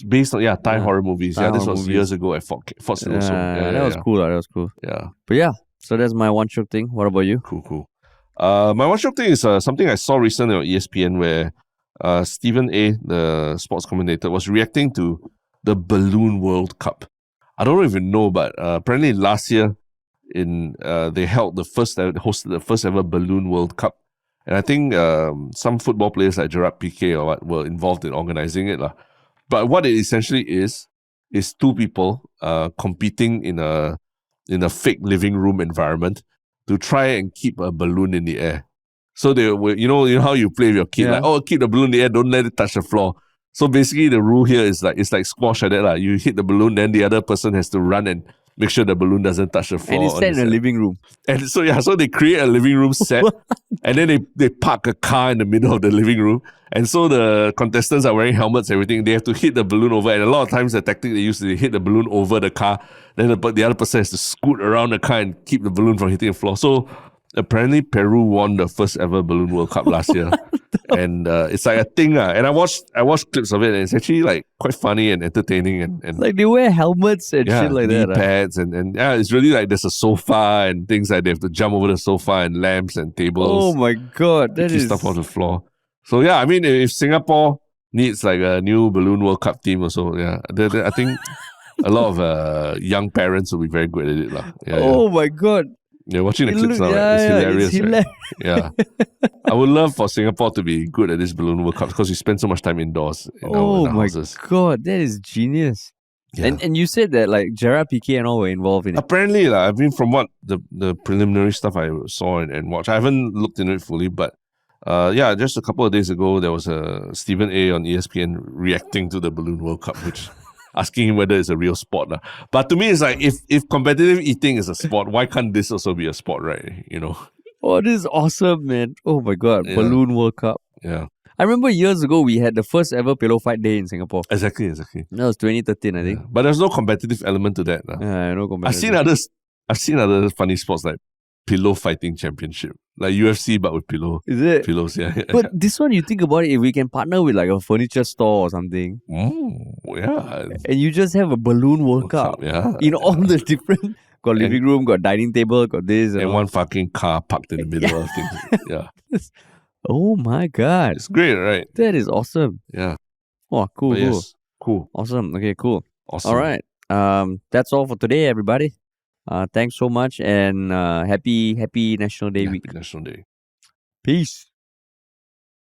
Based on Thai horror movies. This was years ago at Fort Siloso. That was cool. That was cool. Yeah. But so that's my one shock thing. What about you? Cool. My one shock thing is something I saw recently on ESPN where Stephen A, the sports commentator, was reacting to the Balloon World Cup. I don't know if you know, but apparently last year they hosted the first ever Balloon World Cup, and I think some football players like Gerard Piqué or what were involved in organizing it lah. But what it essentially is two people competing in a fake living room environment to try and keep a balloon in the air. So they were, you know how you play with your kid, like, keep the balloon in the air, don't let it touch the floor. So basically the rule here is like, it's like squash like that lah. You hit the balloon, then the other person has to run and make sure the balloon doesn't touch the floor. And it's set in a living room. And so they create a living room set and then they park a car in the middle of the living room. And so the contestants are wearing helmets, everything. They have to hit the balloon over. And a lot of times the tactic they use is they hit the balloon over the car. Then the other person has to scoot around the car and keep the balloon from hitting the floor. So apparently Peru won the first ever Balloon World Cup last year. And it's like a thing. And I watched clips of it and it's actually like quite funny and entertaining. And like they wear helmets and shit like that. Pads and it's really like there's a sofa and things like they have to jump over the sofa and lamps and tables. Oh my God. That is stuff on the floor. So yeah, I mean, if Singapore needs like a new Balloon World Cup team or so, I think a lot of young parents will be very good at it. My God. You're watching the clips now, right? It's hilarious. It's hilarious. Right? Yeah. I would love for Singapore to be good at this Balloon World Cup because we spend so much time indoors in our houses. My God, that is genius. Yeah. And you said that like Gerard Piqué and all were involved in it. Apparently, I mean, from what the preliminary stuff I saw and watched, I haven't looked into it fully, but just a couple of days ago, there was a Stephen A on ESPN reacting to the Balloon World Cup, which asking him whether it's a real sport. But to me, it's like, if competitive eating is a sport, why can't this also be a sport, right? Oh, this is awesome, man. Oh my God, Balloon World Cup. Yeah. I remember years ago, we had the first ever pillow fight day in Singapore. Exactly. That was 2013, I think. Yeah. But there's no competitive element to that. No competitive. I've seen other funny sports like pillow fighting championship. Like UFC, but with Is it? Pillows, yeah. But this one, you think about it, if we can partner with like a furniture store or something. Yeah. And you just have a Balloon World Cup. Yeah. In all the different got living room, got dining table, got this. And one fucking car parked in the middle of things. Yeah. Oh my God. It's great, right? That is awesome. Yeah. Oh, cool, But cool. yes, cool. Awesome. Okay, cool. Awesome. All right. That's all for today, everybody. Thanks so much and happy National Day week. National Day. Peace.